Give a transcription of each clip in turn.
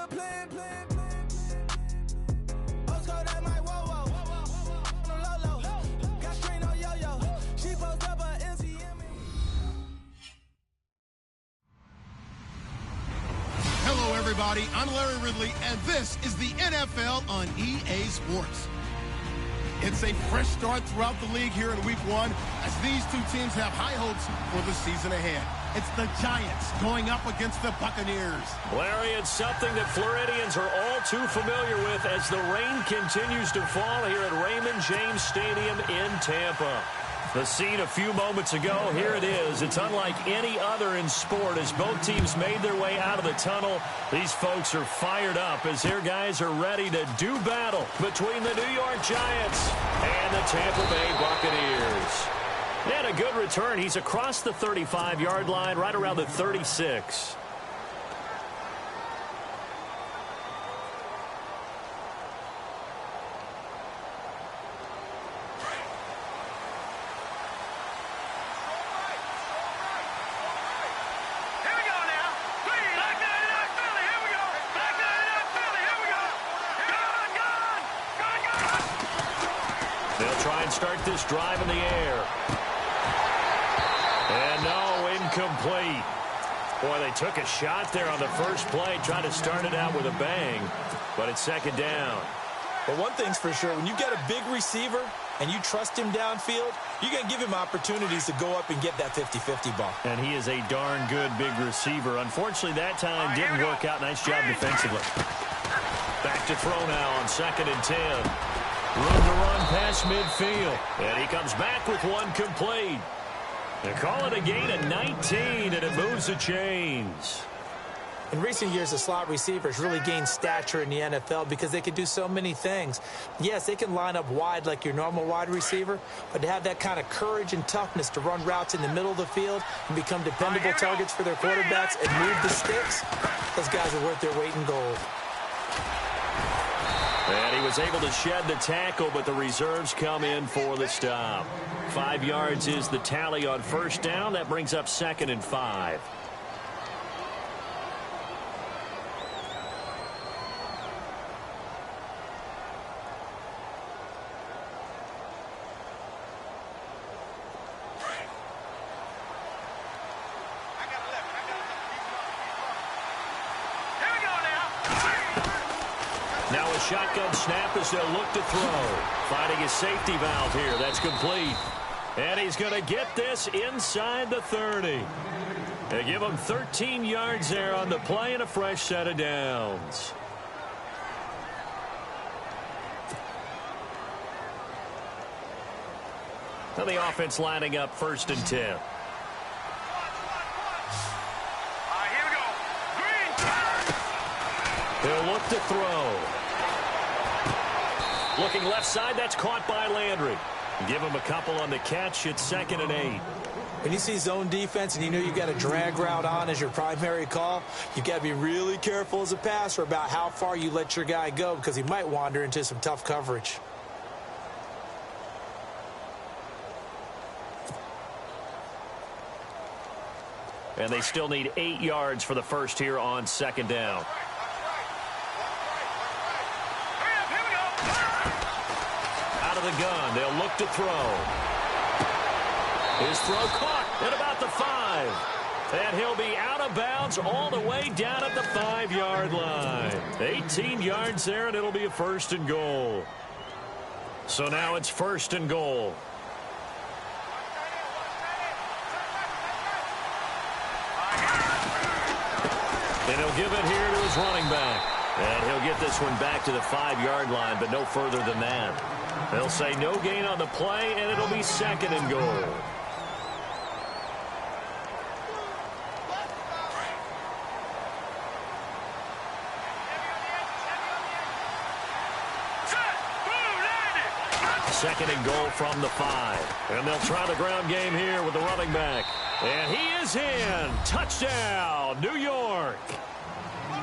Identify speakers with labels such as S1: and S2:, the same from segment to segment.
S1: Hello, everybody. I'm Larry Ridley, and this is the NFL on EA Sports. It's a fresh start throughout the league here in Week 1 as these two teams have high hopes for the season ahead. It's the Giants going up against the Buccaneers.
S2: Larry, it's something that Floridians are all too familiar with as the rain continues to fall here at Raymond James Stadium in Tampa. The scene a few moments ago, here it is. It's unlike any other in sport as both teams made their way out of the tunnel. These folks are fired up as their guys are ready to do battle between the New York Giants and the Tampa Bay Buccaneers. And a good return. He's across the 35-yard line, right around the 36. Start this drive in the air. And no, incomplete. Boy, they took a shot there on the first play, trying to start it out with a bang, but it's second down.
S3: But one thing's for sure, when you got a big receiver and you trust him downfield, you're going to give him opportunities to go up and get that 50-50 ball.
S2: And he is a darn good big receiver. Unfortunately, that time didn't work out. Nice job defensively. Back to throw now on 2nd and 10. Room to run past midfield. And he comes back with one complete. They call it a gain of 19, and it moves the chains.
S3: In recent years, the slot receivers really gained stature in the NFL because they can do so many things. Yes, they can line up wide like your normal wide receiver, but to have that kind of courage and toughness to run routes in the middle of the field and become dependable targets for their quarterbacks and move the sticks, those guys are worth their weight in gold.
S2: And he was able to shed the tackle, but the reserves come in for the stop. 5 yards is the tally on first down. That brings up 2nd and 5. Now a shotgun snap as they'll look to throw. Finding his safety valve here. That's complete. And he's going to get this inside the 30. They give him 13 yards there on the play and a fresh set of downs. Now the offense lining up 1st and 10. He'll look to throw. Looking left side, that's caught by Landry. Give him a couple on the catch. It's 2nd and 8.
S3: When you see zone defense and you know you've got a drag route on as your primary call, you've got to be really careful as a passer about how far you let your guy go because he might wander into some tough coverage.
S2: And they still need 8 yards for the first here on 2nd down. Out of the gun, they'll look to throw. His throw caught at about the 5. And he'll be out of bounds all the way down at the 5-yard line. 18 yards there, and it'll be a 1st and goal. So now it's 1st and goal. And he'll give it here to his running back. And he'll get this one back to the 5-yard line, but no further than that. They'll say no gain on the play, and it'll be 2nd and goal. Second and goal from the 5. And they'll try the ground game here with the running back. And he is in. Touchdown, New York.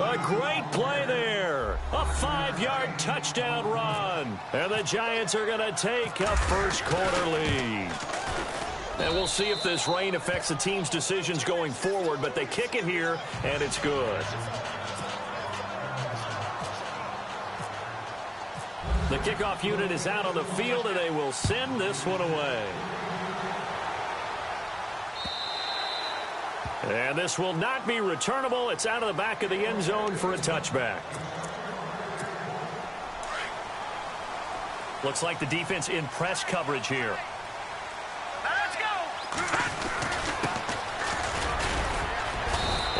S2: A great play there. A 5-yard touchdown run. And the Giants are going to take a first-quarter lead. And we'll see if this rain affects the team's decisions going forward, but they kick it here, and it's good. The kickoff unit is out on the field, and they will send this one away. And this will not be returnable. It's out of the back of the end zone for a touchback. Looks like the defense in press coverage here.
S4: Let's go.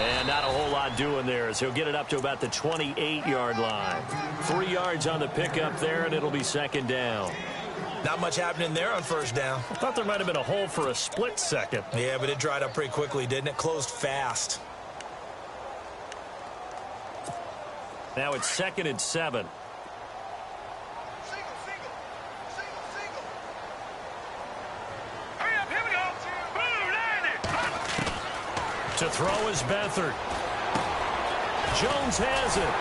S2: And not a whole lot doing there as he'll get it up to about the 28-yard line. 3 yards on the pickup there, and it'll be second down.
S3: Not much happening there on first down.
S2: I thought there might have been a hole for a split second.
S3: Yeah, but it dried up pretty quickly, didn't it? Closed fast.
S2: Now it's 2nd and 7.
S4: Hurry up, here we go. Boom, landed.
S2: To throw is Beathard. Jones has it.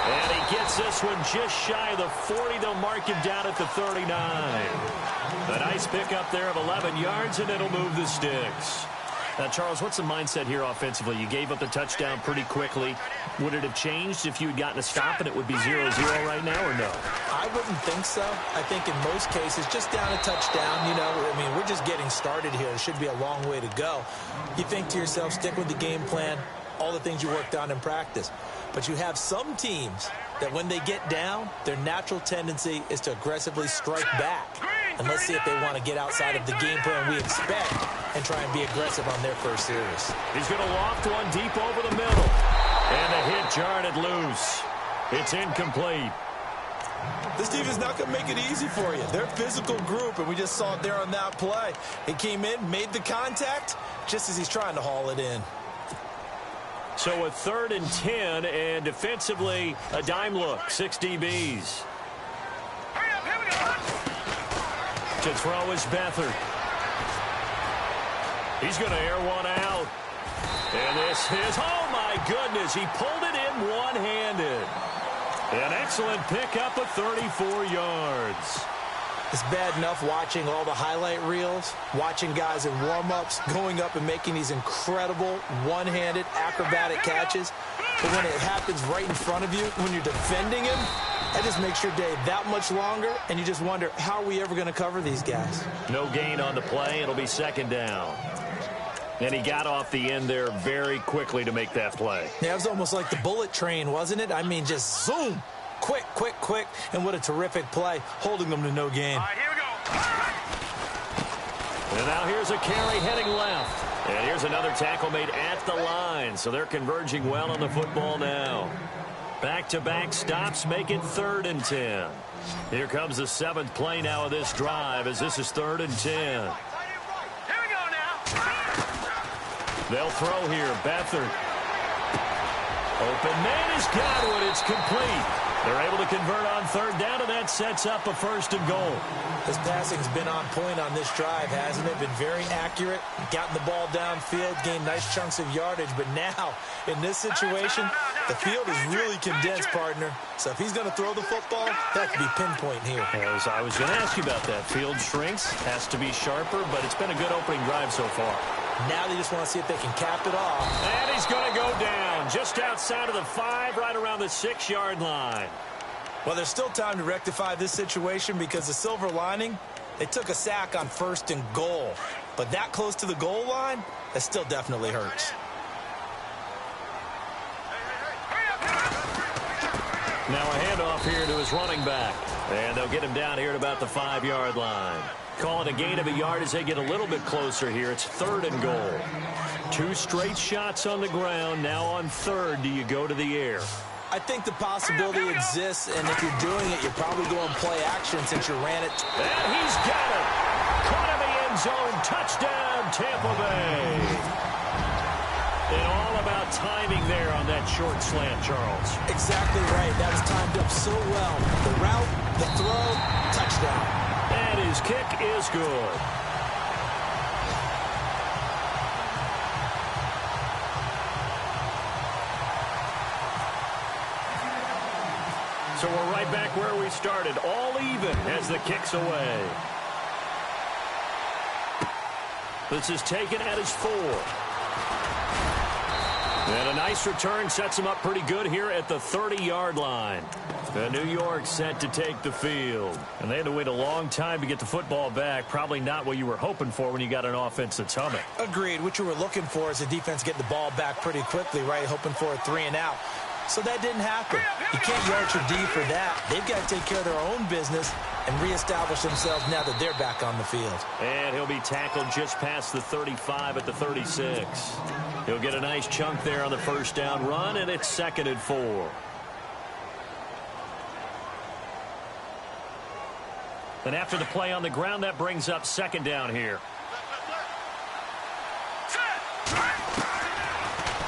S2: And he gets this one just shy of the 40. They'll mark him down at the 39. A nice pickup there of 11 yards, and it'll move the sticks. Now, Charles, what's the mindset here offensively? You gave up the touchdown pretty quickly. Would it have changed if you had gotten a stop and it would be 0-0 right now, or no?
S3: I wouldn't think so. I think in most cases, just down a touchdown, you know, I mean, we're just getting started here. It should be a long way to go. You think to yourself, stick with the game plan, all the things you worked on in practice. But you have some teams that when they get down, their natural tendency is to aggressively strike back. And let's see if they want to get outside of the game plan we expect and try and be aggressive on their first series.
S2: He's going to loft one deep over the middle. And the hit jarred it loose. It's incomplete.
S3: This team is not going to make it easy for you. They're a physical group, and we just saw it there on that play. He came in, made the contact, just as he's trying to haul it in.
S2: So a 3rd and 10, and defensively, a dime look. 6 DBs.
S4: Hurry up, here we go.
S2: To throw is Beathard. He's going to air one out. And this is, oh my goodness, he pulled it in one-handed. An excellent pickup of 34 yards.
S3: It's bad enough watching all the highlight reels, watching guys in warm-ups, going up and making these incredible one-handed acrobatic catches. But when it happens right in front of you, when you're defending him, that just makes your day that much longer, and you just wonder, how are we ever going to cover these guys?
S2: No gain on the play. It'll be 2nd down. And he got off the end there very quickly to make that play.
S3: Yeah, it was almost like the bullet train, wasn't it? I mean, just zoom. Quick, quick, quick. And what a terrific play, holding them to no gain.
S4: All right, here we go.
S2: And now here's a carry heading left. And here's another tackle made at the line. So they're converging well on the football now. Back-to-back stops make it 3rd and 10. Here comes the 7th play now of this drive as this is 3rd and 10.
S4: Here we go now.
S2: They'll throw here. Beathard. Open man is Godwin. It's complete. They're able to convert on 3rd down, and that sets up a 1st and goal.
S3: This passing's been on point on this drive, hasn't it? Been very accurate, gotten the ball downfield, gained nice chunks of yardage. But now, in this situation, the field is really condensed, partner. So if he's going to throw the football, that could be pinpoint here.
S2: As I was going to ask you about that. Field shrinks, has to be sharper, but it's been a good opening drive so far.
S3: Now they just want to see if they can cap it off.
S2: And he's going to go down just outside of the 5, right around the 6-yard line.
S3: Well, there's still time to rectify this situation because the silver lining, they took a sack on 1st and goal. But that close to the goal line, that still definitely hurts.
S2: Now a handoff here to his running back. And they'll get him down here at about the 5-yard line. Call it a gain of a yard as they get a little bit closer here. It's 3rd and goal. 2 straight shots on the ground. Now on 3rd, do you go to the air?
S3: I think the possibility exists, and if you're doing it, you're probably going play action since you ran it.
S2: And he's got it. Caught in the end zone. Touchdown, Tampa Bay. And all about timing there on that short slant, Charles.
S3: Exactly right. That was timed up so well. The route, the throw, touchdown.
S2: And his kick is good. So we're right back where we started, all even as the kick's away. This is taken at his 4. And a nice return sets them up pretty good here at the 30-yard line. New York set to take the field. And they had to wait a long time to get the football back. Probably not what you were hoping for when you got an offense that's humming.
S3: Agreed. What you were looking for is the defense getting the ball back pretty quickly, right? Hoping for a 3-and-out. So that didn't happen. You can't yard your D for that. They've got to take care of their own business and reestablish themselves now that they're back on the field.
S2: And he'll be tackled just past the 35 at the 36. He'll get a nice chunk there on the first down run, and it's 2nd and 4. And after the play on the ground, that brings up 2nd down here.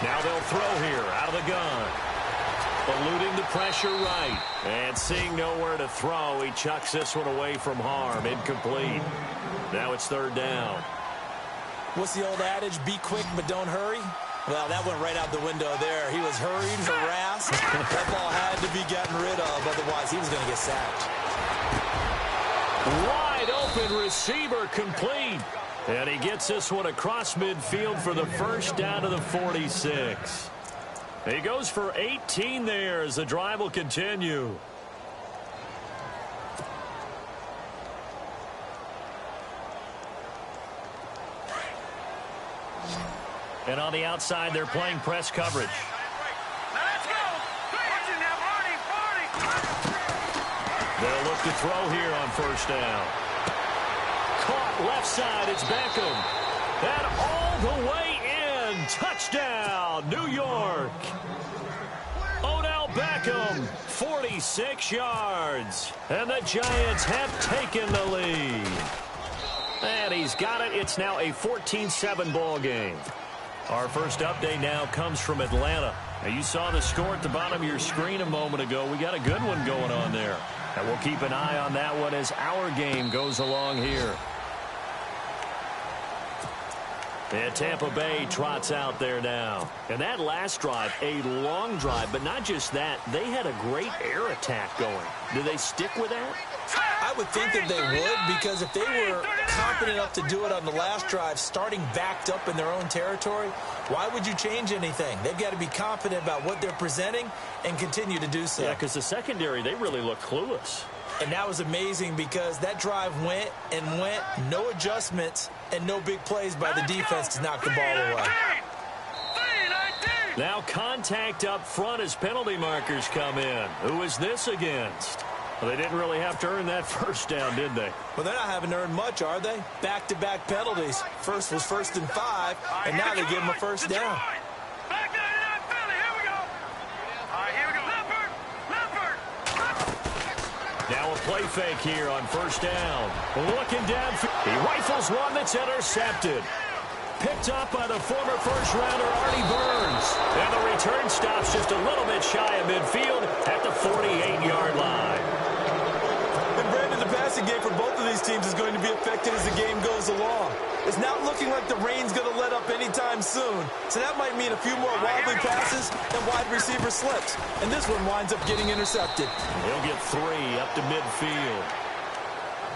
S2: Now they'll throw here out of the gun. Eluding the pressure right. And seeing nowhere to throw, he chucks this one away from harm. Incomplete. Now it's 3rd down.
S3: What's the old adage? Be quick, but don't hurry? Well, that went right out the window there. He was hurried, harassed. That ball had to be gotten rid of. Otherwise, he was going to get sacked.
S2: Wide open receiver complete. And he gets this one across midfield for the first down to the 46. He goes for 18 there as the drive will continue. And on the outside, they're playing press coverage.
S4: Let's go.
S2: They'll look to throw here on first down. Caught left side. It's Beckham. And all the way in. Touchdown, New York. Odell Beckham, 46 yards. And the Giants have taken the lead. And he's got it. It's now a 14-7 ball game. Our first update now comes from Atlanta. Now, you saw the score at the bottom of your screen a moment ago. We got a good one going on there. And we'll keep an eye on that one as our game goes along here. And Tampa Bay trots out there now. And that last drive, a long drive, but not just that. They had a great air attack going. Do they stick with that?
S3: I would think that they would, because if they were confident enough to do it on the last drive, starting backed up in their own territory, why would you change anything? They've got to be confident about what they're presenting and continue to do so.
S2: Yeah, because the secondary, they really look clueless.
S3: And that was amazing because that drive went and went, no adjustments, and no big plays by the defense to knock the ball away.
S2: Now contact up front as penalty markers come in. Who is this against? Well, they didn't really have to earn that first down, did they?
S3: Well, they're not having to earn much, are they? Back-to-back penalties. First was 1st and 5, and now they give them a first down.
S2: Now a play fake here on first down. Looking down. He rifles one that's intercepted. Picked up by the former first-rounder Artie Burns. And the return stops just a little bit shy of midfield at the 48-yard line.
S3: And Brandon, the passing game for both of these teams is going to be affected as the game goes along. It's not looking like the rain's going to let up anytime soon. So that might mean a few more wobbly passes and wide receiver slips. And this one winds up getting intercepted.
S2: He'll get 3 up to midfield.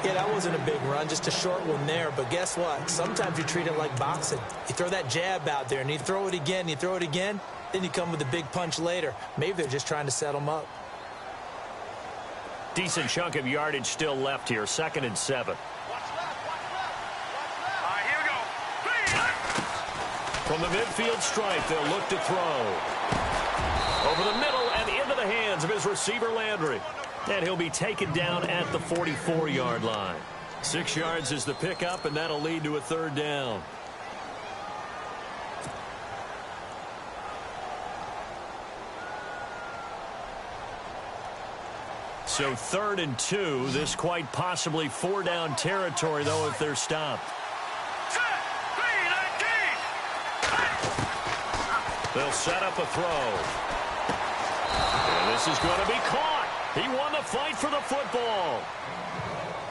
S3: Yeah, that wasn't a big run, just a short one there. But guess what? Sometimes you treat it like boxing. You throw that jab out there, and you throw it again, you throw it again, then you come with a big punch later. Maybe they're just trying to set them up.
S2: Decent chunk of yardage still left here. 2nd and 7. From the midfield stripe, they'll look to throw. Over the middle and into the hands of his receiver, Landry. And he'll be taken down at the 44-yard line. 6 yards is the pickup, and that'll lead to a 3rd down. So 3rd and 2. This quite possibly 4-down territory, though, if they're stopped. They'll set up a throw. And this is going to be caught. He won the fight for the football.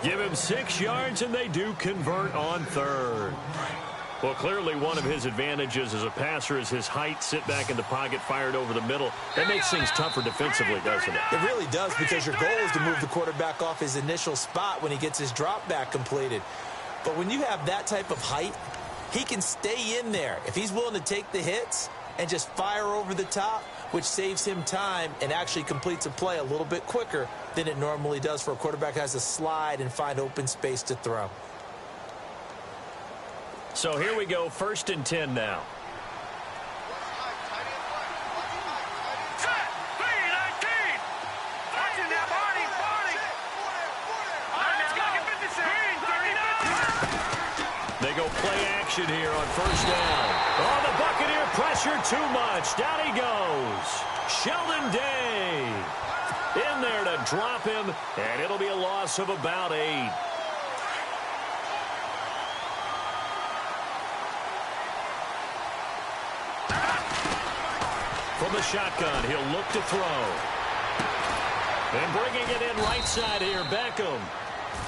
S2: Give him 6 yards, and they do convert on 3rd. Well, clearly one of his advantages as a passer is his height. Sit back in the pocket, fired over the middle. That makes things tougher defensively, doesn't it?
S3: It really does, because your goal is to move the quarterback off his initial spot when he gets his drop back completed. But when you have that type of height, he can stay in there. If he's willing to take the hits, and just fire over the top, which saves him time and actually completes a play a little bit quicker than it normally does for a quarterback who has to slide and find open space to throw.
S2: So here we go, 1st and 10 now. They go play action here on 1st down. Oh, the Buccaneer pressure too much. Down he goes. Sheldon Day in there to drop him, and it'll be a loss of about 8. From the shotgun, he'll look to throw. And bringing it in right side here, Beckham.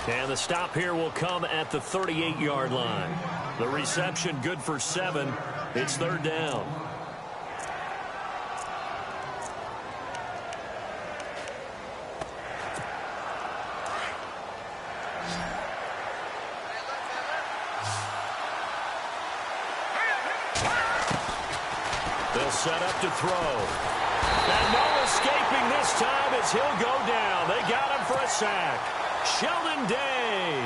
S2: And the stop here will come at the 38-yard line. The reception good for 7. It's 3rd down. They'll set up to throw. And no escaping this time as he'll go down. They got him for a sack. Sheldon Day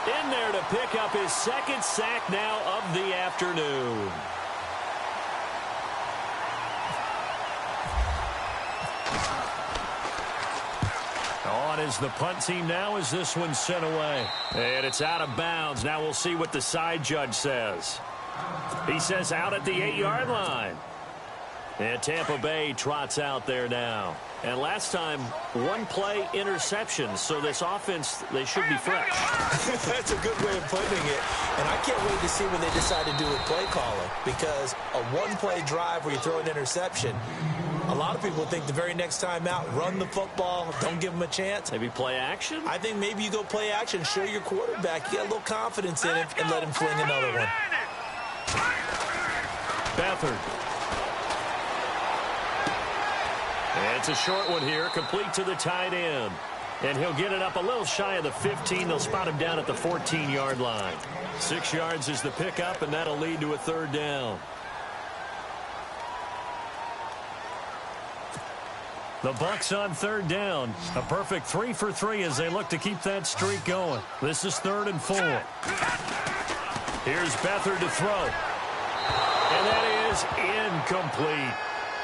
S2: in there to pick up his 2nd sack now of the afternoon. On is the punt team now as this one's sent away. And it's out of bounds. Now we'll see what the side judge says. He says out at the 8-yard line. And Tampa Bay trots out there now. And last time, 1 play interception. So this offense, they should be fresh.
S3: That's a good way of putting it. And I can't wait to see when they decide to do with play calling. Because a 1-play drive where you throw an interception, a lot of people think the very next time out, run the football, don't give them a chance.
S2: Maybe play action?
S3: I think maybe you go play action, show your quarterback, you got a little confidence in him, and let him fling another one.
S2: Beathard. And it's a short one here, complete to the tight end. And he'll get it up a little shy of the 15. They'll spot him down at the 14-yard line. 6 yards is the pickup, and that'll lead to a 3rd down. The Bucs on 3rd down. A perfect 3 for 3 as they look to keep that streak going. This is 3rd and 4. Here's Beathard to throw. And that is incomplete.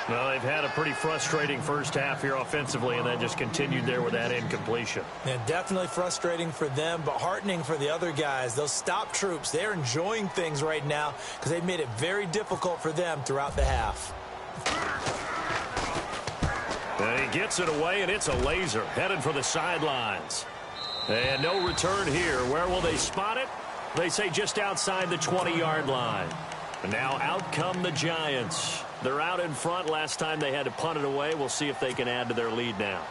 S2: Well, they've had a pretty frustrating first half here offensively, and that just continued there with that incompletion.
S3: Yeah, definitely frustrating for them, but heartening for the other guys. Those stop troops, they're enjoying things right now because they've made it very difficult for them throughout the half.
S2: And he gets it away, and it's a laser headed for the sidelines. And no return here. Where will they spot it? They say just outside the 20-yard line. And now out come the Giants. They're out in front. Last time they had to punt it away. We'll see if they can add to their lead now.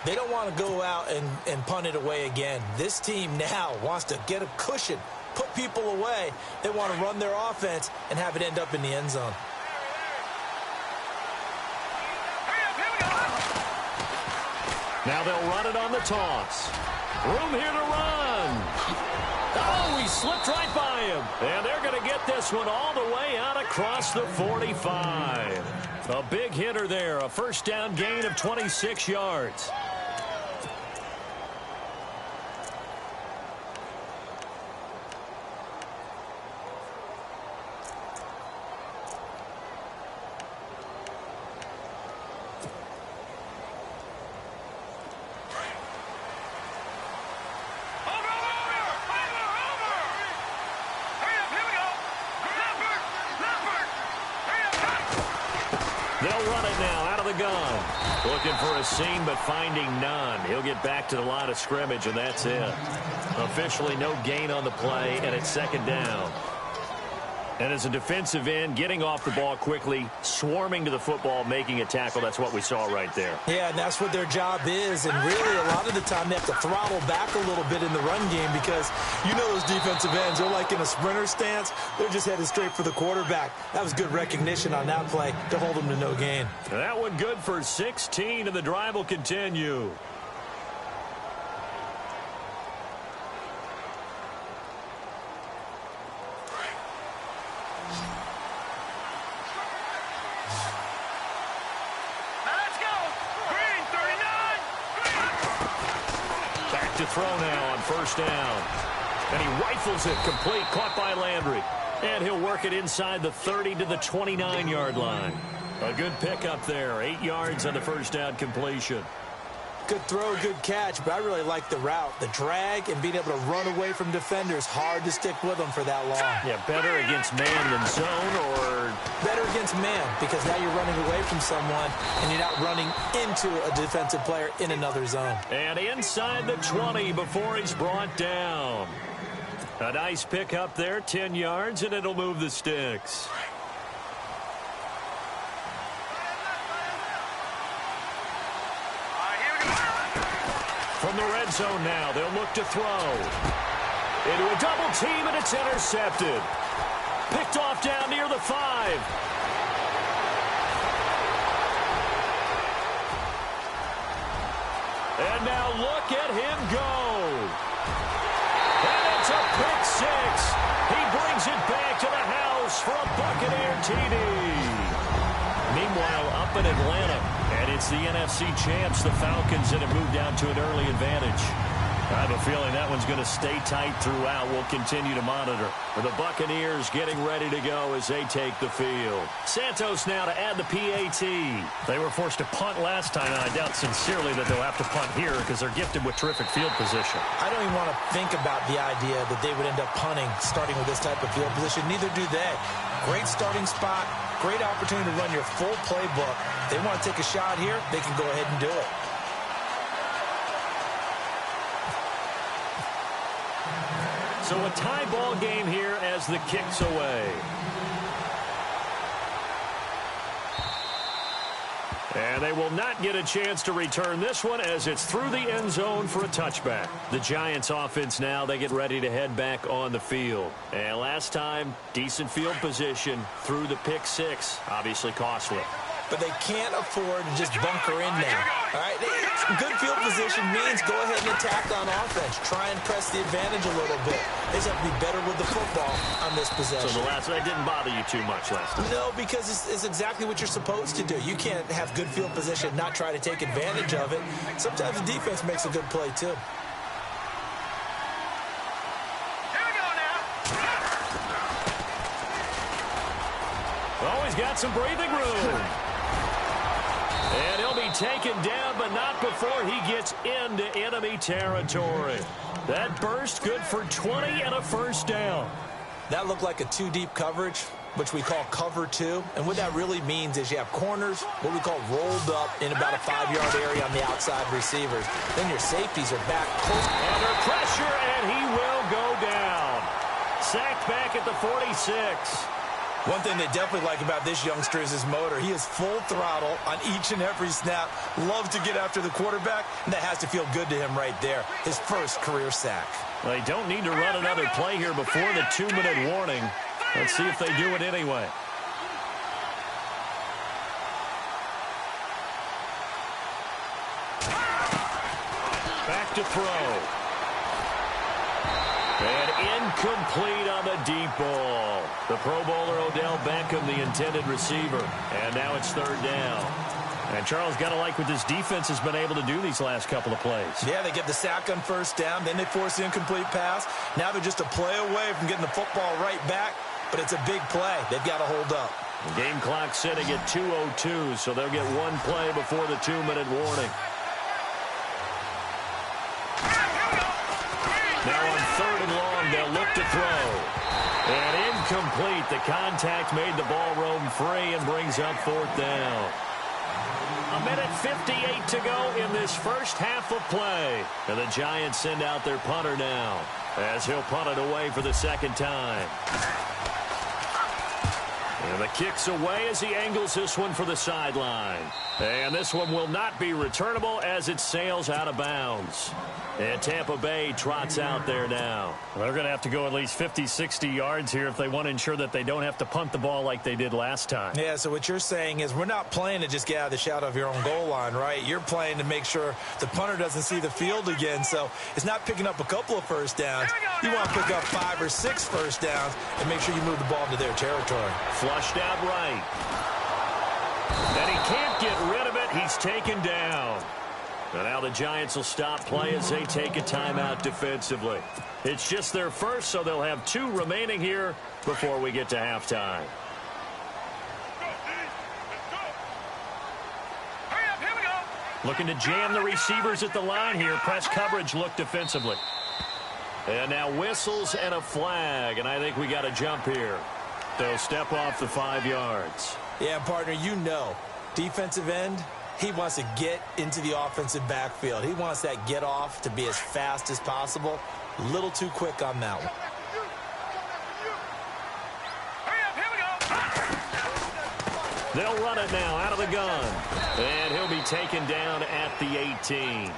S3: They don't want to go out and punt it away again. This team now wants to get a cushion, put people away. They want to run their offense and have it end up in the end zone.
S2: Now they'll run it on the toss. Room here to run. Oh, he slipped right by him. And they're going to get this one all the way out across the 45. A big hitter there. A 1st down gain of 26 yards. They'll run it now out of the gun. Looking for a seam, but finding none. He'll get back to the line of scrimmage, and that's it. Officially no gain on the play, and it's 2nd down. And as a defensive end, getting off the ball quickly, swarming to the football, making a tackle, that's what we saw right there.
S3: Yeah, and that's what their job is. And really, a lot of the time, they have to throttle back a little bit in the run game because you know those defensive ends, they're like in a sprinter stance. They're just headed straight for the quarterback. That was good recognition on that play to hold them to no gain.
S2: And that one good for 16, and the drive will continue. to throw now on first down. And he rifles it complete, caught by Landry. And he'll work it inside the 30 to the 29-yard line. A good pickup there, 8 yards on the first down completion.
S3: Good throw, good catch, but I really like the route. The drag and being able to run away from defenders, hard to stick with them for that long.
S2: Yeah, better against man than zone, or?
S3: Better against man, because now you're running away from someone and you're not running into a defensive player in another zone.
S2: And inside the 20 before he's brought down. A nice pickup there, 10 yards, and it'll move the sticks. From the red zone now, they'll look to throw. Into a double team, and it's intercepted. Picked off down near the 5. And now look at him go. And it's a pick 6. He brings it back to the house for a Buccaneer TD. Meanwhile, up in Atlanta, and it's the NFC champs, the Falcons, that have moved down to an early advantage. I have a feeling that one's going to stay tight throughout. We'll continue to monitor. The Buccaneers getting ready to go as they take the field. Santos now to add the PAT.
S5: They were forced to punt last time, and I doubt sincerely that they'll have to punt here because they're gifted with terrific field position.
S3: I don't even want to think about the idea that they would end up punting starting with this type of field position. Neither do they. Great starting spot, great opportunity to run your full playbook. They want to take a shot here, they can go ahead and do it.
S2: So a tie ball game here as the kick's away. And they will not get a chance to return this one as it's through the end zone for a touchback. The Giants offense now, they get ready to head back on the field. And last time, decent field position through the pick 6, obviously costly.
S3: But they can't afford to just bunker in there. All right, good field position means go ahead and attack on offense. Try and press the advantage a little bit. They just have to be better with the football on this possession.
S2: So the last one didn't bother you too much last time?
S3: No, because it's exactly what you're supposed to do. You can't have good field position, not try to take advantage of it. Sometimes the defense makes a good play, too.
S2: Oh, he's got some breathing room. And he'll be taken down, but not before he gets into enemy territory. That burst good for 20 and a first down.
S3: That looked like a 2-deep coverage, which we call cover 2. And what that really means is you have corners, what we call rolled up in about a 5-yard area on the outside receivers. Then your safeties are back close.
S2: Under pressure, and he will go down. Sacked back at the 46.
S3: One thing they definitely like about this youngster is his motor. He is full throttle on each and every snap. Loves to get after the quarterback, and that has to feel good to him right there. His first career sack.
S2: They don't need to run another play here before the 2-minute warning. Let's see if they do it anyway. Back to throw. And incomplete on the deep ball. The Pro Bowler Odell Beckham, the intended receiver. And now it's third down.
S5: And Charles, got to like what this defense has been able to do these last couple of plays.
S3: Yeah, they get the sack on first down. Then they force the incomplete pass. Now they're just a play away from getting the football right back. But it's a big play. They've got to hold up.
S2: The game clock sitting at 2:02, so they'll get one play before the 2-minute warning. Now on third and long, they'll look to throw. And incomplete. The contact made the ball roam free and brings up fourth down. 1:58 to go in this first half of play. And the Giants send out their punter now as he'll punt it away for the second time. And the kick's away as he angles this one for the sideline. And this one will not be returnable as it sails out of bounds. And Tampa Bay trots out there now.
S5: Well, they're going to have to go at least 50, 60 yards here if they want to ensure that they don't have to punt the ball like they did last time.
S3: Yeah, so what you're saying is we're not playing to just get out of the shadow of your own goal line, right? You're playing to make sure the punter doesn't see the field again. So it's not picking up a couple of first downs. You want to pick up 5 or 6 first downs and make sure you move the ball into their territory.
S2: Flushed out right. And he can't get rid of it. He's taken down. And now the Giants will stop play as they take a timeout defensively. It's just their first, so they'll have 2 remaining here before we get to halftime. Looking to jam the receivers at the line here. Press coverage look defensively. And now whistles and a flag, and I think we got a jump here. They'll step off the 5 yards.
S3: Yeah, partner, you know, defensive end, he wants to get into the offensive backfield. He wants that get off to be as fast as possible. A little too quick on that one.
S2: They'll run it now out of the gun. And he'll be taken down at the 18.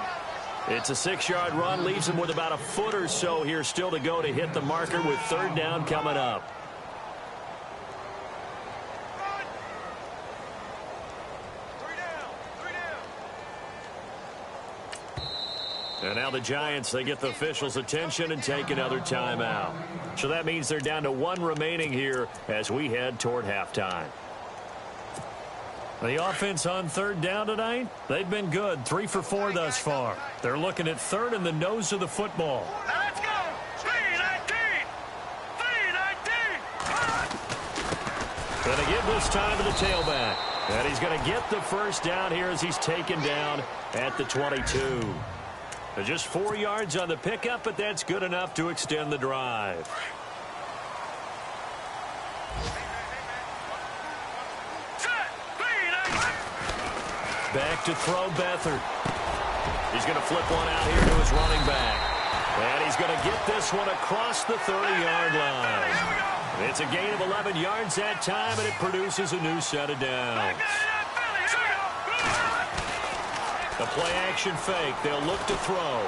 S2: It's a 6-yard run, leaves him with about a foot or so here still to go to hit the marker with 3rd down coming up. And now the Giants, they get the officials' attention and take another timeout. So that means they're down to 1 remaining here as we head toward halftime. The offense on 3rd down tonight, they've been good. 3 for 4 thus far. They're looking at 3rd in the nose of the football.
S4: Now let's go. 3-19. 3-19.
S2: Going to give this time to the tailback. And he's going to get the first down here as he's taken down at the 22. Just 4 yards on the pickup, but that's good enough to extend the drive. Back to throw Beathard. He's going to flip one out here to his running back. And he's going to get this one across the 30-yard line. It's a gain of 11 yards that time, and it produces a new set of downs. The play-action fake. They'll look to throw.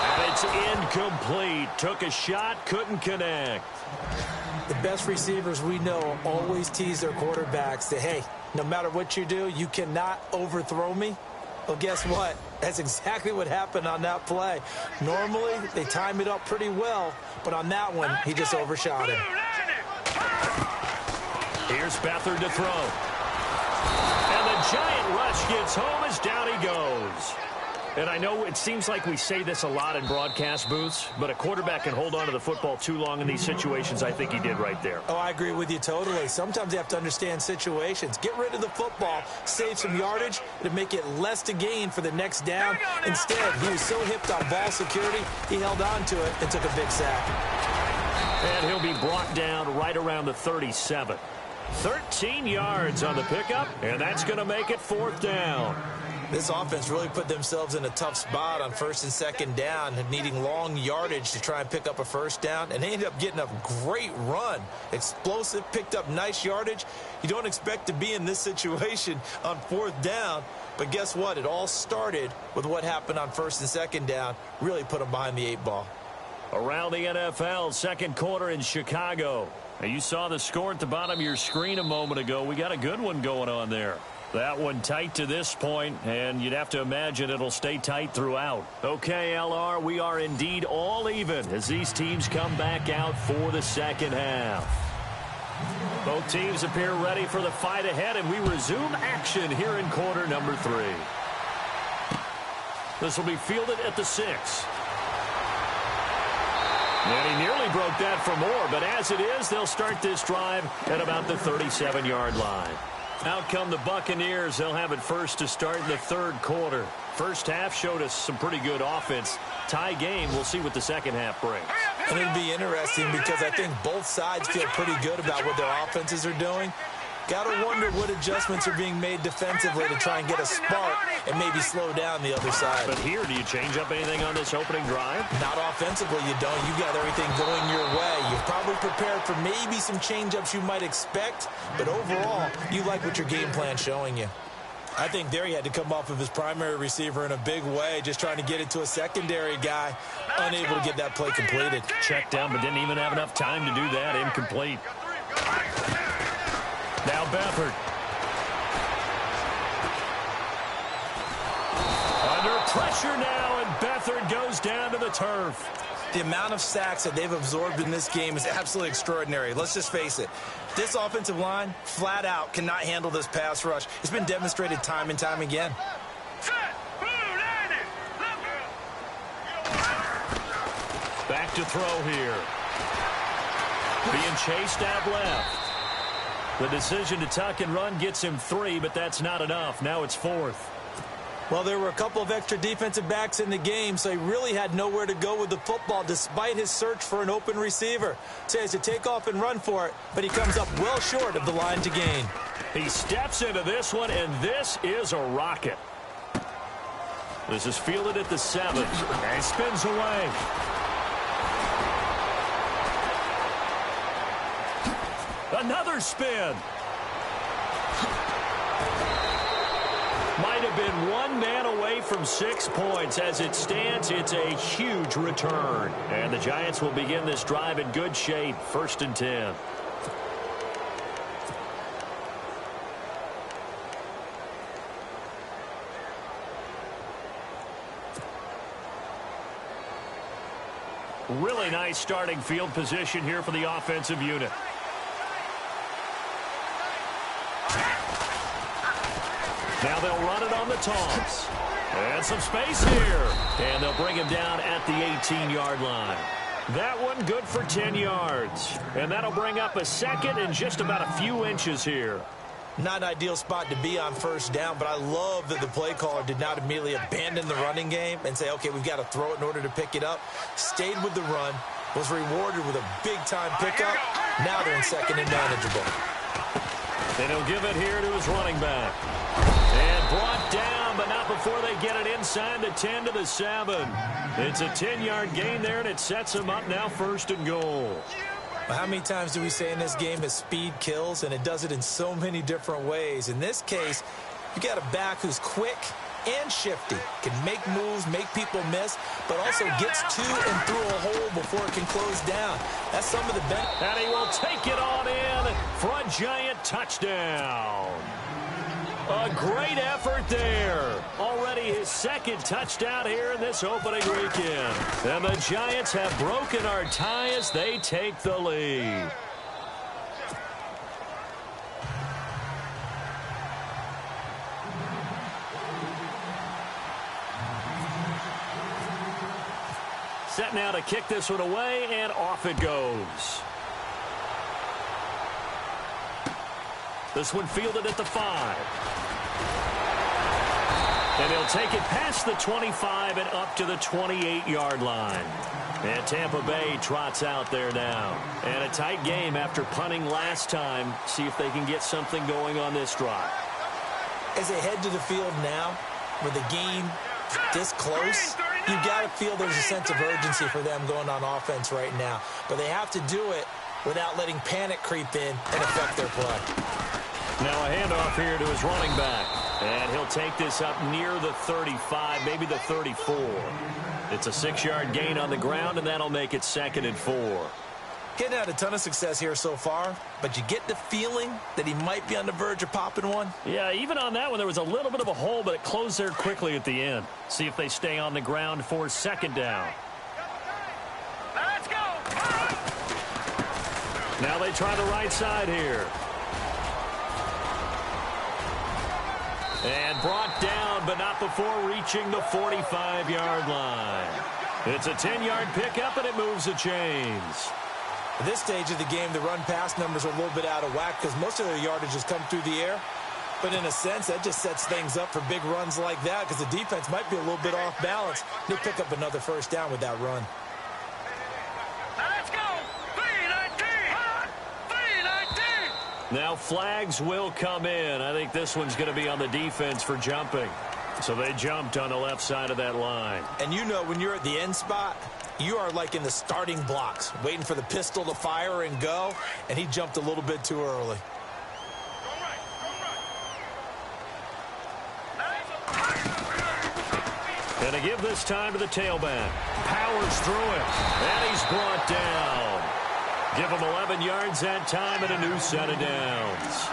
S2: And it's incomplete. Took a shot, couldn't connect.
S3: The best receivers we know always tease their quarterbacks that, hey, no matter what you do, you cannot overthrow me. Well, guess what? That's exactly what happened on that play. Normally, they time it up pretty well, but on that one, he just overshot him.
S2: Here's Beathard to throw. And the giant rush gets home as down he goes. And I know it seems like we say this a lot in broadcast booths, but a quarterback can hold on to the football too long in these situations. I think he did right there.
S3: Oh, I agree with you totally. Sometimes you have to understand situations. Get rid of the football, save some yardage, to make it less to gain for the next down. Instead, he was so hipped on ball security, he held on to it and took a big sack.
S2: And he'll be brought down right around the 37. 13 yards on the pickup, and that's going to make it 4th down.
S3: This offense really put themselves in a tough spot on 1st and 2nd down, needing long yardage to try and pick up a 1st down, and they ended up getting a great run. Explosive, picked up nice yardage. You don't expect to be in this situation on 4th down, but guess what? It all started with what happened on 1st and 2nd down. Really put them behind the 8 ball.
S2: Around the NFL, 2nd quarter in Chicago. Now, you saw the score at the bottom of your screen a moment ago. We got a good one going on there. That one tight to this point, and you'd have to imagine it'll stay tight throughout. Okay, LR, we are indeed all even as these teams come back out for the 2nd half. Both teams appear ready for the fight ahead, and we resume action here in quarter number 3. This will be fielded at the 6. And he nearly broke that for more, but as it is, they'll start this drive at about the 37-yard line. Out come the Buccaneers. They'll have it first to start in the 3rd quarter. First half showed us some pretty good offense. Tie game. We'll see what the 2nd half brings.
S3: And it'll be interesting because I think both sides feel pretty good about what their offenses are doing. Got to wonder what adjustments are being made defensively to try and get a spark and maybe slow down the other side.
S2: But here, do you change up anything on this opening drive?
S3: Not offensively, you don't. You got everything going your way. You've probably prepared for maybe some change-ups you might expect, but overall, you like what your game plan's showing you. I think there he had to come off of his primary receiver in a big way, just trying to get it to a secondary guy, unable to get that play completed.
S2: Checked down, but didn't even have enough time to do that. Incomplete. Now Beathard. Under pressure now, and Beathard goes down to the turf.
S3: The amount of sacks that they've absorbed in this game is absolutely extraordinary. Let's just face it. This offensive line, flat out, cannot handle this pass rush. It's been demonstrated time and time again.
S2: Back to throw here. Being chased out left. The decision to tuck and run gets him 3, but that's not enough. Now it's 4th.
S3: Well, there were a couple of extra defensive backs in the game, so he really had nowhere to go with the football despite his search for an open receiver. So he has to take off and run for it, but he comes up well short of the line to gain.
S2: He steps into this one, and this is a rocket. This is fielded at the 7, and spins away. Another spin. Might have been one man away from 6 points. As it stands, it's a huge return. And the Giants will begin this drive in good shape. 1st and 10. Really nice starting field position here for the offensive unit. Now they'll run it on the toss. And some space here. And they'll bring him down at the 18-yard line. That one good for 10 yards. And that'll bring up a 2nd and just about a few inches here.
S3: Not an ideal spot to be on 1st down, but I love that the play caller did not immediately abandon the running game and say, okay, we've got to throw it in order to pick it up. Stayed with the run, was rewarded with a big-time pickup. Now they're in 2nd and manageable.
S2: And he'll give it here to his running back. And brought down, but not before they get it inside the 10 to the 7. It's a 10-yard gain there, and it sets him up now 1st and goal.
S3: How many times do we say in this game that speed kills, and it does it in so many different ways? In this case, you got a back who's quick and shifty, can make moves, make people miss, but also gets to and through a hole before it can close down. That's some of the benefits.
S2: And he will take it on in for a Giant touchdown. A great effort there. Already his 2nd touchdown here in this opening weekend. And the Giants have broken our tie as they take the lead. Set now to kick this one away, and off it goes. This one fielded at the 5. And he'll take it past the 25 and up to the 28-yard line. And Tampa Bay trots out there now. And a tight game after punting last time. See if they can get something going on this drive.
S3: As they head to the field now, with the game this close, you've got to feel there's a sense of urgency for them going on offense right now. But they have to do it without letting panic creep in and affect their play.
S2: Now a handoff here to his running back. And he'll take this up near the 35, maybe the 34. It's a 6-yard gain on the ground, and that'll make it 2nd and 4.
S3: Getting had a ton of success here so far, but you get the feeling that he might be on the verge of popping one.
S2: Yeah, even on that one, there was a little bit of a hole, but it closed there quickly at the end. See if they stay on the ground for 2nd down.
S4: Let's go.
S2: Now they try the right side here. And brought down, but not before reaching the 45-yard line. It's a 10-yard pickup, and it moves the chains.
S3: At this stage of the game, the run-pass numbers are a little bit out of whack because most of their yardage has come through the air. But in a sense, that just sets things up for big runs like that because the defense might be a little bit off balance. They pick up another 1st down with that run.
S4: Let's go. 3-19. 3-19.
S2: Now flags will come in. I think this one's going to be on the defense for jumping. So they jumped on the left side of that line.
S3: And you know when you're at the end spot, you are like in the starting blocks, waiting for the pistol to fire and go, and he jumped a little bit too early.
S2: And to give this time to the tailback. Powers through it. And he's brought down. Give him 11 yards that time and a new set of downs.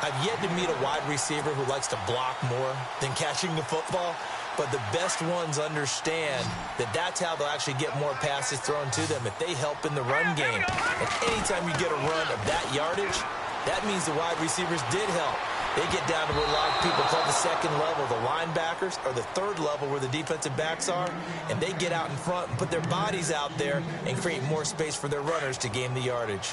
S3: I've yet to meet a wide receiver who likes to block more than catching the football. but the best ones understand that that's how they'll actually get more passes thrown to them if they help in the run game. And anytime you get a run of that yardage, that means the wide receivers did help. They get down to what a lot of people call the second level, the linebackers, or the third level where the defensive backs are, and they get out in front and put their bodies out there and create more space for their runners to gain the yardage.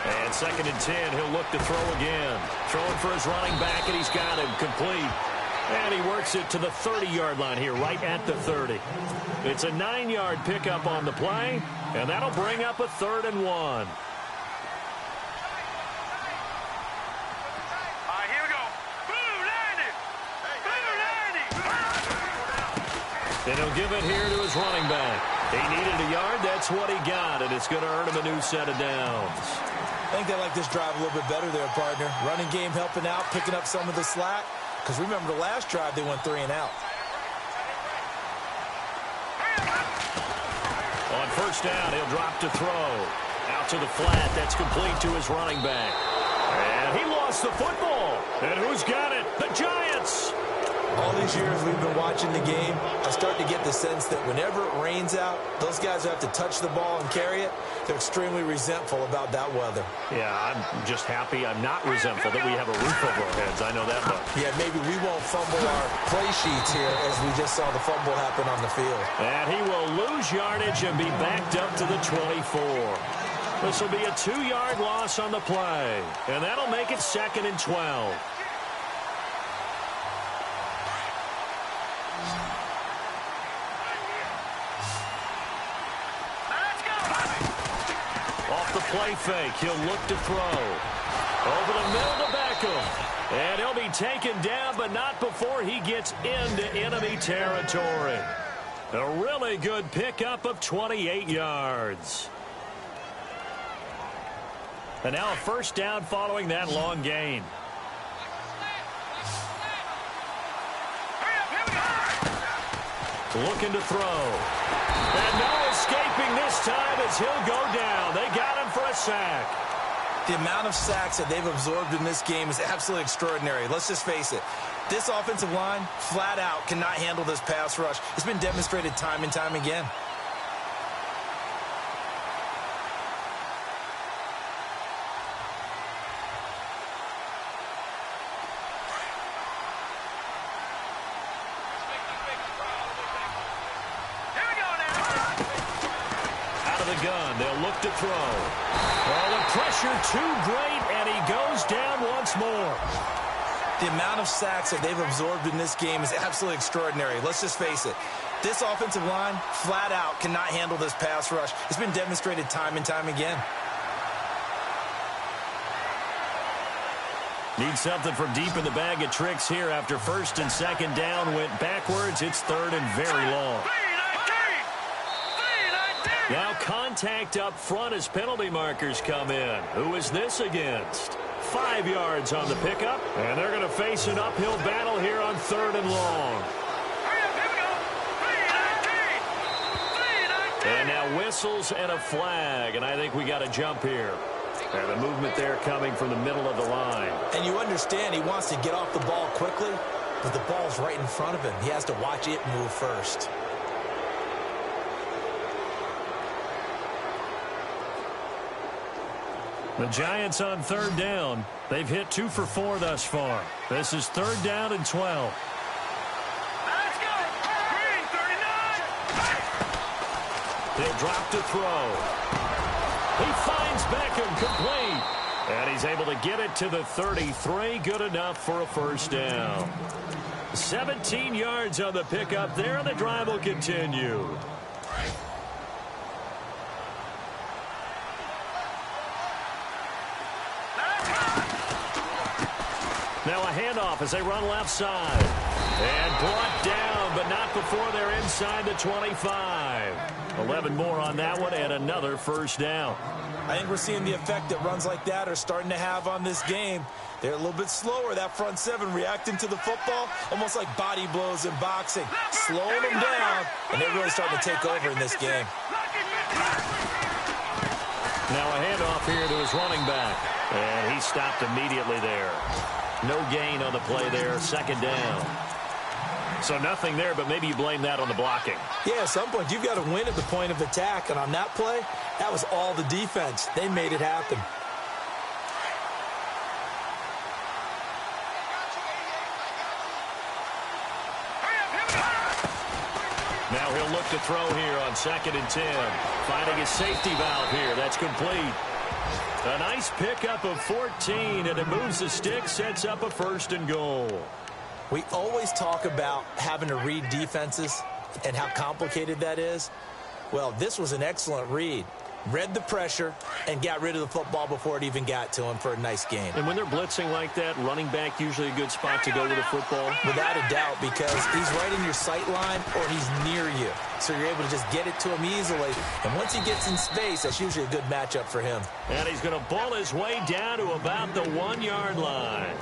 S2: And 2nd and 10, he'll look to throw again. Throwing for his running back, and he's got him complete. And he works it to the 30-yard line here, right at the 30. It's a 9-yard pickup on the play, and that'll bring up a 3rd and 1.
S4: All right, here we go. Blue 90. Blue 90.
S2: And he'll give it here to his running back. He needed a yard. That's what he got, and it's going to earn him a new set of downs.
S3: I think they like this drive a little bit better there, partner. Running game helping out, picking up some of the slack. Because remember, the last drive, they went 3 and out.
S2: On 1st down, he'll drop to throw. Out to the flat. That's complete to his running back. And he lost the football. And who's got it? The Giants.
S3: All these years we've been watching the game, I start to get the sense that whenever it rains out, those guys who have to touch the ball and carry it, they're extremely resentful about that weather.
S2: Yeah, I'm just happy I'm not resentful that we have a roof over our heads. I know that much.
S3: Yeah, maybe we won't fumble our play sheets here as we just saw the fumble happen on the field.
S2: And he will lose yardage and be backed up to the 24. This will be a 2-yard loss on the play. And that'll make it 2nd and 12. Off the play fake, he'll look to throw. Over the middle to Beckham. And he'll be taken down, but not before he gets into enemy territory. A really good pickup of 28 yards. And now a 1st down following that long gain. Looking to throw. And no escaping this time as he'll go down. They got him for a sack.
S3: The amount of sacks that they've absorbed in this game is absolutely extraordinary. Let's just face it. This offensive line, flat out, cannot handle this pass rush. It's been demonstrated time and time again.
S2: Gun. They'll look to throw. Oh, the pressure too great, and he goes down once more.
S3: The amount of sacks that they've absorbed in this game is absolutely extraordinary. Let's just face it. This offensive line, flat out, cannot handle this pass rush. It's been demonstrated time and time again.
S2: Need something from deep in the bag of tricks here after 1st and 2nd down went backwards. It's 3rd and very long. Now contact up front as penalty markers come in. Who is this against? 5 yards on the pickup, and they're going to face an uphill battle here on 3rd and long. And now whistles and a flag, and I think we got a jump here. And the movement there coming from the middle of the line.
S3: And you understand he wants to get off the ball quickly, but the ball's right in front of him. He has to watch it move first.
S2: The Giants on 3rd down. They've hit 2 for 4 thus far. This is 3rd down and 12.
S4: Let's go. Green 39.
S2: He'll drop to throw. He finds Beckham complete. And he's able to get it to the 33. Good enough for a 1st down. 17 yards on the pickup there, and the drive will continue. Now a handoff as they run left side. And brought down, but not before they're inside the 25. 11 more on that one, and another 1st down.
S3: I think we're seeing the effect that runs like that are starting to have on this game. They're a little bit slower, that front 7, reacting to the football, almost like body blows in boxing, slowing them down, and they're really starting to take over in this game.
S2: Now a handoff here to his running back. And he stopped immediately there. No gain on the play there, second down. So nothing there, but maybe you blame that on the blocking.
S3: Yeah, at some point you've got to win at the point of attack, and on that play, that was all the defense. They made it happen.
S2: Now he'll look to throw here on 2nd and 10. Finding his safety valve here. That's complete. A nice pickup of 14, and it moves the stick, sets up a 1st and goal.
S3: We always talk about having to read defenses and how complicated that is. Well, this was an excellent read. Read the pressure and got rid of the football before it even got to him for a nice gain.
S2: And when they're blitzing like that, running back usually a good spot to go with the football?
S3: Without a doubt, because he's right in your sight line or he's near you. So you're able to just get it to him easily. And once he gets in space, that's usually a good matchup for him.
S2: And he's going to ball his way down to about the 1-yard line.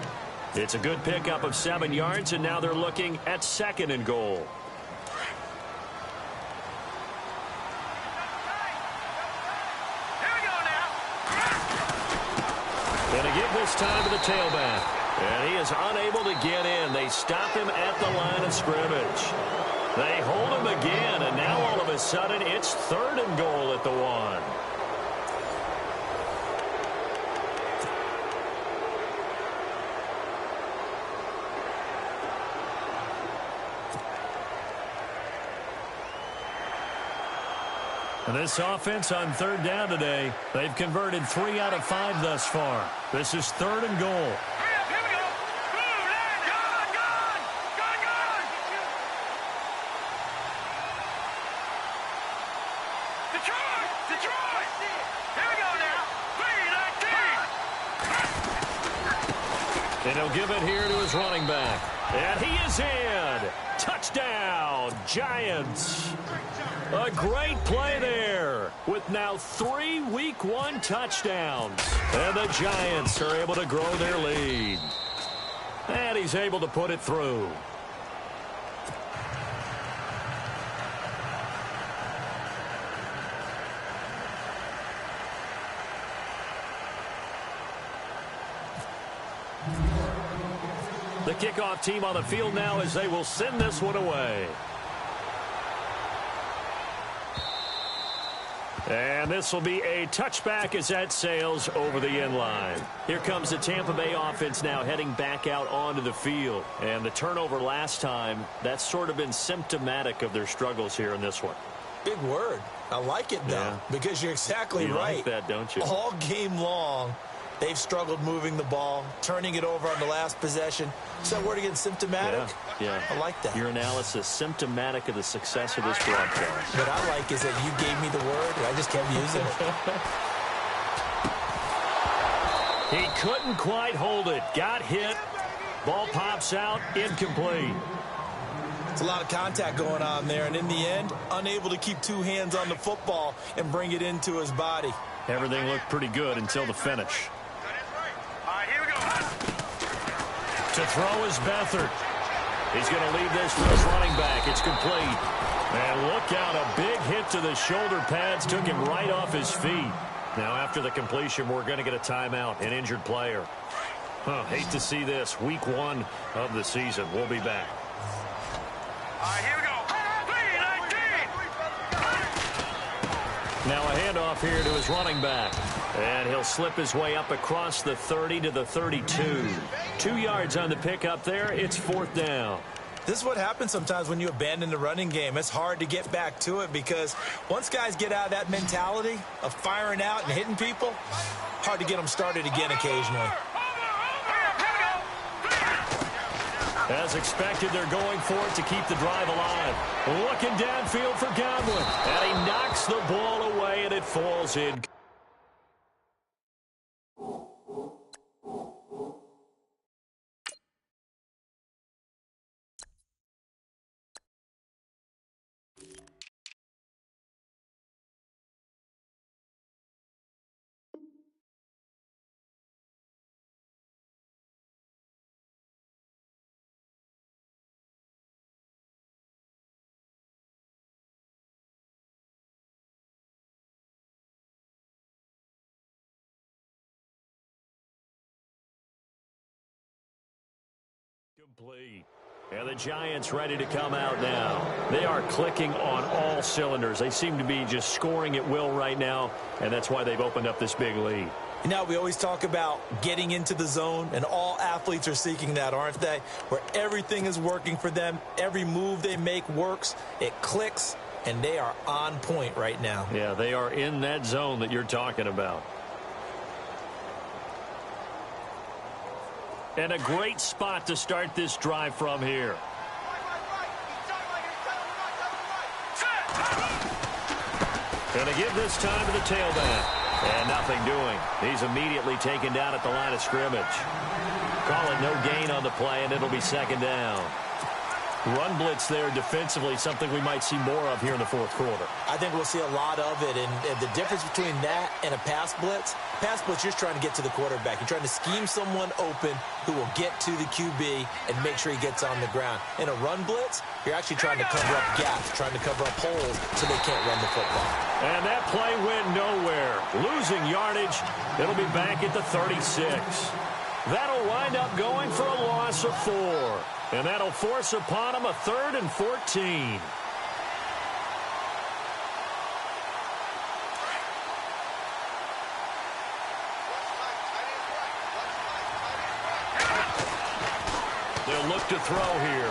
S2: It's a good pickup of 7 yards, and now they're looking at 2nd and goal. And a give this time to the tailback. And he is unable to get in. They stop him at the line of scrimmage. They hold him again, and now all of a sudden it's 3rd and goal at the 1. And this offense on 3rd down today, they've converted 3 out of 5 thus far. This is 3rd and goal.
S4: Here we go. Move, line. Gone. Detroit. Here we go now. 3-19.
S2: And he'll give it here to his running back. And he is in. Touchdown, Giants. A great play there with now 3 Week 1 touchdowns. And the Giants are able to grow their lead. And he's able to put it through. The kickoff team on the field now as they will send this one away. And this will be a touchback as that sails over the end line. Here comes the Tampa Bay offense now heading back out onto the field. And the turnover last time, that's sort of been symptomatic of their struggles here in this one.
S3: Big word. I like it, though, because you're exactly
S2: you
S3: right.
S2: Like that, don't you?
S3: All game long, they've struggled moving the ball, turning it over on the last possession. Is that word again, symptomatic?
S2: Yeah.
S3: I like that.
S2: Your analysis, symptomatic of the success of this broadcast.
S3: What I like is that you gave me the word, and I just kept using it.
S2: He couldn't quite hold it. Got hit. Ball pops out. Incomplete.
S3: It's a lot of contact going on there, and in the end, unable to keep 2 hands on the football and bring it into his body.
S2: Everything looked pretty good until the finish.
S4: All right, here we go.
S2: To throw is Beathard. He's going to leave this for his running back. It's complete. And look out, a big hit to the shoulder pads took him right off his feet. Now after the completion, we're going to get a timeout, an injured player. Hate to see this. Week 1 of the season. We'll be back.
S4: All right, here we go. 3-19.
S2: Now a handoff here to his running back. And he'll slip his way up across the 30 to the 32. 2 yards on the pickup there. It's 4th down.
S3: This is what happens sometimes when you abandon the running game. It's hard to get back to it because once guys get out of that mentality of firing out and hitting people, hard to get them started again occasionally.
S2: As expected, they're going for it to keep the drive alive. Looking downfield for Godwin. And he knocks the ball away, and it falls in. Complete. And the Giants ready to come out now. They are clicking on all cylinders. They seem to be just scoring at will right now, and that's why they've opened up this big lead.
S3: You know, we always talk about getting into the zone, and all athletes are seeking that, aren't they? Where everything is working for them, every move they make works, it clicks, and they are on point right now.
S2: Yeah, they are in that zone that you're talking about. And a great spot to start this drive from here. Going to give this time to the tailback. And nothing doing. He's immediately taken down at the line of scrimmage. Call it no gain on the play, and it'll be second down. Run blitz there defensively, something we might see more of here in the fourth quarter.
S3: I think we'll see a lot of it, and the difference between that and a pass blitz, you're just trying to get to the quarterback. You're trying to scheme someone open who will get to the QB and make sure he gets on the ground. In a run blitz, you're actually trying to cover up gaps, trying to cover up holes so they can't run the football.
S2: And that play went nowhere. Losing yardage, it'll be back at the 36. That'll wind up going for a loss of 4. And that'll force upon him a 3rd and 14. They'll look to throw here.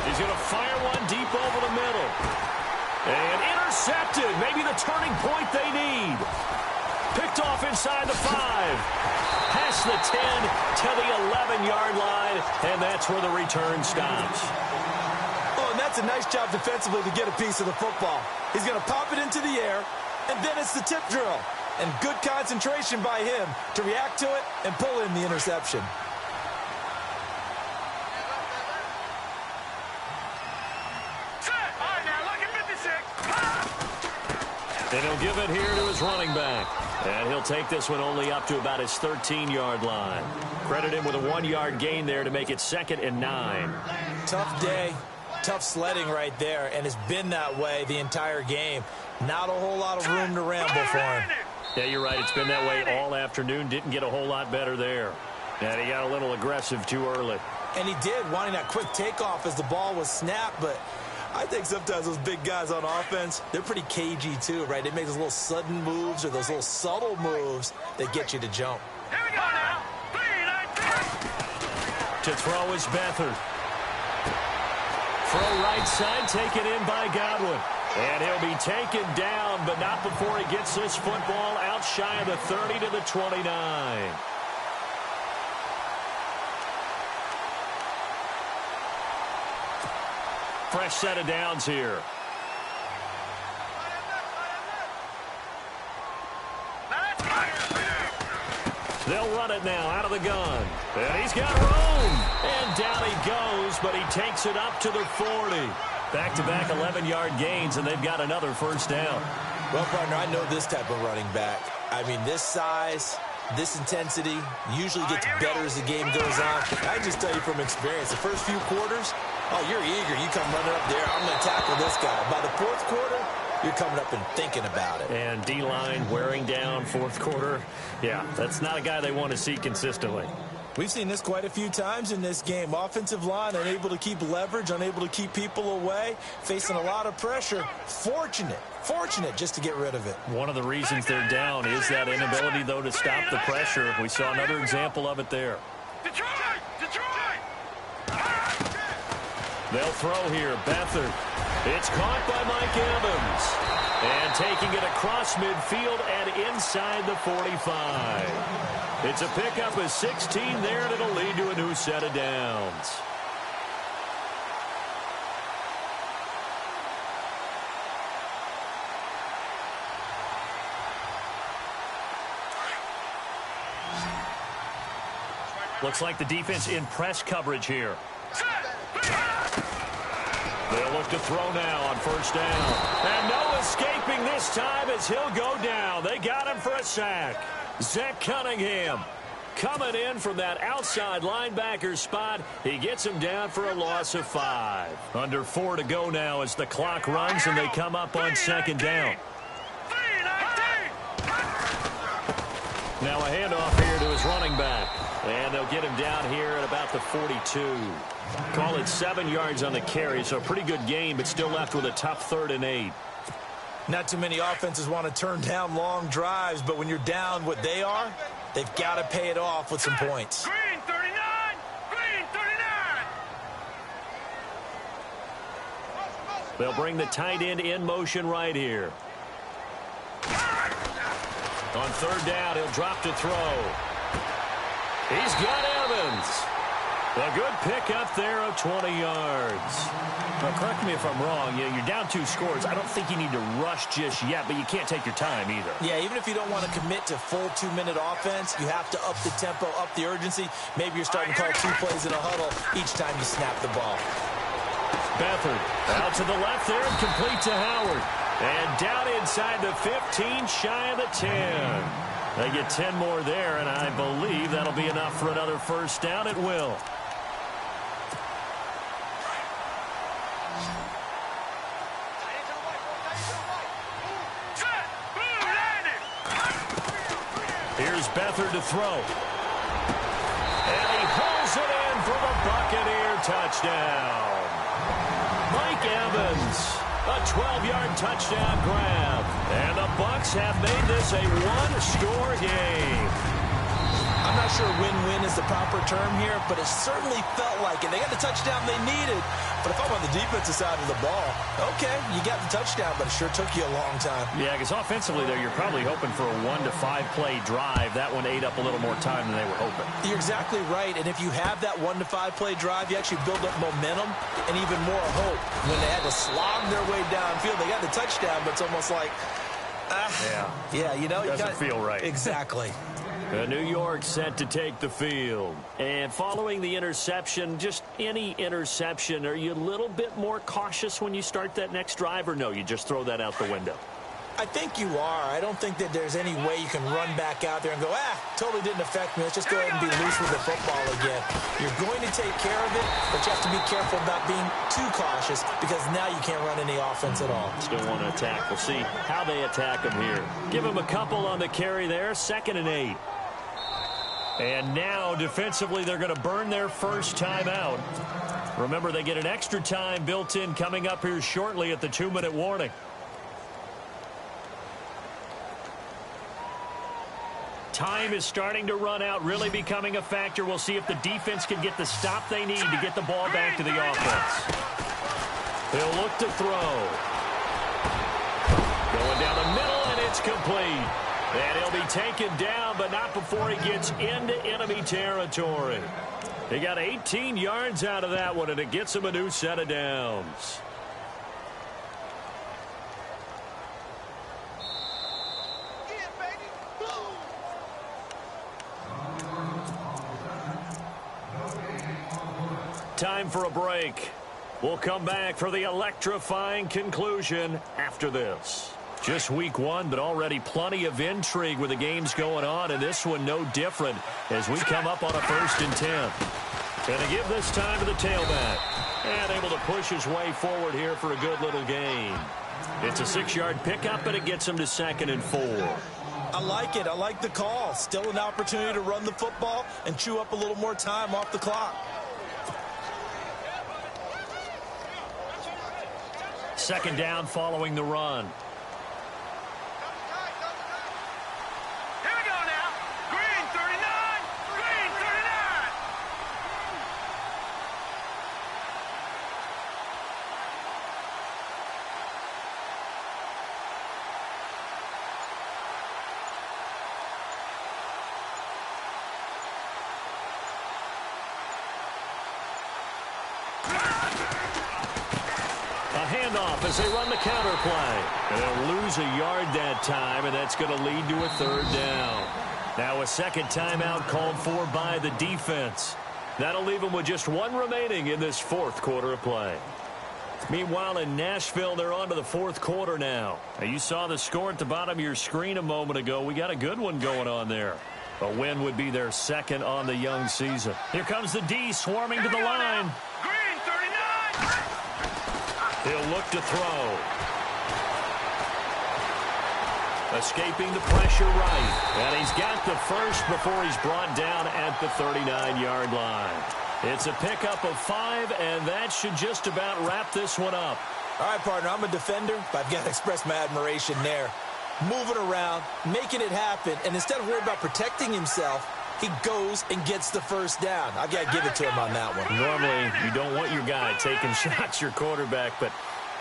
S2: He's going to fire one deep over the middle. And intercepted. Maybe the turning point they need. Picked off inside the 5. Past the 10 to the 11-yard line, and that's where the return stops.
S3: Oh, and that's a nice job defensively to get a piece of the football. He's going to pop it into the air, and then it's the tip drill. And good concentration by him to react to it and pull in the interception.
S2: And he'll give it here to his running back. And he'll take this one only up to about his 13-yard line. Credit him with a 1-yard gain there to make it 2nd and 9.
S3: Tough day, tough sledding right there, and it's been that way the entire game. Not a whole lot of room to ramble for him.
S2: Yeah, you're right. It's been that way all afternoon. Didn't get a whole lot better there. And he got a little aggressive too early.
S3: And he did, wanting that quick takeoff as the ball was snapped, but I think sometimes those big guys on offense, they're pretty cagey too, right? They make those little sudden moves or those little subtle moves that get you to jump.
S4: Here we go now. 3, 9, 3.
S2: To throw is Beathard. Throw right side, taken in by Godwin. And he'll be taken down, but not before he gets this football out shy of the 30 to the 29. Fresh set of downs here. They'll run it now out of the gun. And he's got room. And down he goes, but he takes it up to the 40. Back-to-back 11-yard gains, and they've got another first down.
S3: Well, partner, I know this type of running back. I mean, this size, this intensity usually gets better as the game goes on. I just tell you from experience, the first few quarters, oh, you're eager. You come running up there. I'm going to tackle this guy. By the fourth quarter, you're coming up and thinking about it.
S2: And D-line wearing down fourth quarter. Yeah, that's not a guy they want to see consistently.
S3: We've seen this quite a few times in this game. Offensive line unable to keep leverage, unable to keep people away, facing a lot of pressure. Fortunate just to get rid of it. One of the reasons they're down is that inability, though, to stop the pressure. We saw another example of it there.
S4: Detroit!
S2: They'll throw here. Beathard. It's caught by Mike Evans. And taking it across midfield and inside the 45. It's a pickup of 16 there, and it'll lead to a new set of downs. Looks like the defense in press coverage here. They'll look to throw now on first down. And no escaping this time as he'll go down. They got him for a sack. Zach Cunningham coming in from that outside linebacker spot. He gets him down for a loss of 5. Under 4 to go now as the clock runs and they come up on second down. Now a handoff here to his running back. And they'll get him down here at about the 42. Call it 7 yards on the carry, so a pretty good game, but still left with a tough 3rd and 8.
S3: Not too many offenses want to turn down long drives, but when you're down what they are, they've got to pay it off with some points.
S4: Green 39! Green 39!
S2: They'll bring the tight end in motion right here. On 3rd down, he'll drop to throw. He's got Evans. A good pickup there of 20 yards.
S5: Now, correct me if I'm wrong. You're down 2 scores. I don't think you need to rush just yet, but you can't take your time either.
S3: Yeah, even if you don't want to commit to full 2-minute offense, you have to up the tempo, up the urgency. Maybe you're starting to call 2 plays in a huddle each time you snap the ball.
S2: Beathard out to the left there, complete to Howard. And down inside the 15, shy of the 10. They get 10 more there, and I believe that'll be enough for another first down. It will. Here's Beathard to throw. And he pulls it in for the Buccaneer touchdown. Mike Evans, a 12-yard touchdown grab. And the Bucs have made this a 1-score game.
S3: I'm not sure win-win is the proper term here, but it certainly felt like it. They got the touchdown they needed. But if I'm on the defensive side of the ball, okay, you got the touchdown, but it sure took you a long time.
S2: Yeah, because offensively there, you're probably hoping for a 1 to 5 play drive. That one ate up a little more time than they were hoping.
S3: You're exactly right, and if you have that 1 to 5 play drive, you actually build up momentum and even more hope. When they had to slog their way downfield, they got the touchdown, but it's almost like, yeah, you know,
S2: doesn't feel right.
S3: Exactly.
S2: New York set to take the field. And following the interception, just any interception, are you a little bit more cautious when you start that next drive, or no, you just throw that out the window?
S3: I think you are. I don't think that there's any way you can run back out there and go, totally didn't affect me. Let's just go ahead and be loose with the football again. You're going to take care of it, but you have to be careful about being too cautious because now you can't run any offense at all.
S2: Still want to attack. We'll see how they attack them here. Give them a couple on the carry there, 2nd and 8. And now, defensively, they're going to burn their first time out. Remember, they get an extra time built in coming up here shortly at the 2-minute warning. Time is starting to run out, really becoming a factor. We'll see if the defense can get the stop they need to get the ball back to the offense. He'll look to throw. Going down the middle, and it's complete. And he'll be taken down, but not before he gets into enemy territory. He got 18 yards out of that one, and it gets him a new set of downs. Time for a break. We'll come back for the electrifying conclusion after this. Just week 1, but already plenty of intrigue with the games going on, and this one no different as we come up on a 1st and 10. Going to give this time to the tailback. And able to push his way forward here for a good little gain. It's a 6-yard pickup, but it gets him to 2nd and 4.
S3: I like it. I like the call. Still an opportunity to run the football and chew up a little more time off the clock.
S2: 2nd down following the run.
S4: Here we go now. Green 39. Green 39.
S2: Handoff as they run the counter play. And they'll lose a yard that time, and that's going to lead to a 3rd down. Now a 2nd timeout called for by the defense. That'll leave them with just 1 remaining in this 4th quarter of play. Meanwhile, in Nashville, they're on to the 4th quarter now. You saw the score at the bottom of your screen a moment ago. We got a good one going on there. A win would be their 2nd on the young season. Here comes the D swarming to the line.
S4: Green 39.
S2: He'll look to throw. Escaping the pressure right. And he's got the first before he's brought down at the 39-yard line. It's a pickup of 5, and that should just about wrap this one up.
S3: All right, partner, I'm a defender, but I've got to express my admiration there. Moving around, making it happen, and instead of worrying about protecting himself, he goes and gets the first down. I've got to give it to him on that one.
S2: Normally, you don't want your guy taking shots, your quarterback, but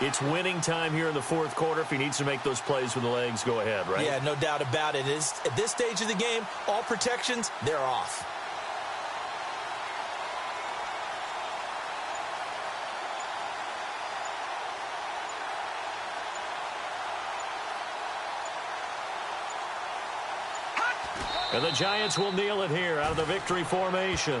S2: it's winning time here in the fourth quarter. If he needs to make those plays with the legs, go ahead, right?
S3: Yeah, no doubt about it. At this stage of the game, all protections, they're off.
S2: And the Giants will kneel it here out of the victory formation.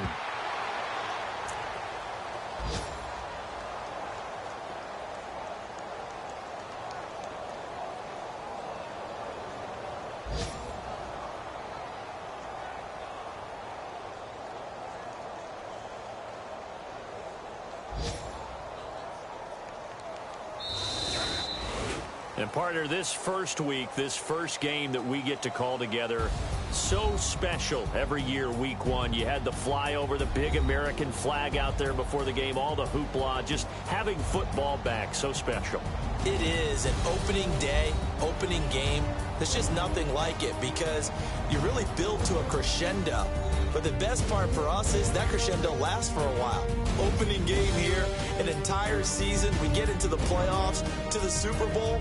S2: And partner, this first week, this first game that we get to call together, so special every year, week one. You had the flyover, the big American flag out there before the game, all the hoopla, just having football back, so special.
S3: It is an opening day, opening game. There's just nothing like it because you really build to a crescendo. But the best part for us is that crescendo lasts for a while. Opening game here, an entire season. We get into the playoffs, to the Super Bowl.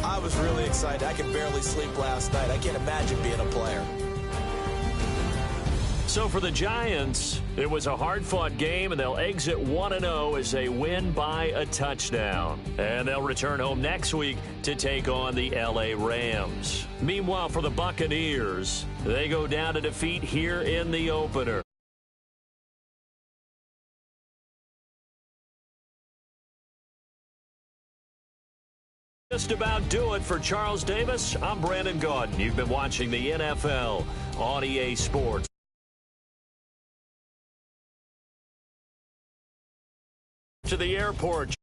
S3: I was really excited. I could barely sleep last night. I can't imagine being a player.
S2: So for the Giants, it was a hard-fought game, and they'll exit 1-0 as they win by a touchdown. And they'll return home next week to take on the L.A. Rams. Meanwhile, for the Buccaneers, they go down to defeat here in the opener. Just about do it for Charles Davis. I'm Brandon Gaudin. You've been watching the NFL on EA Sports. To the airport.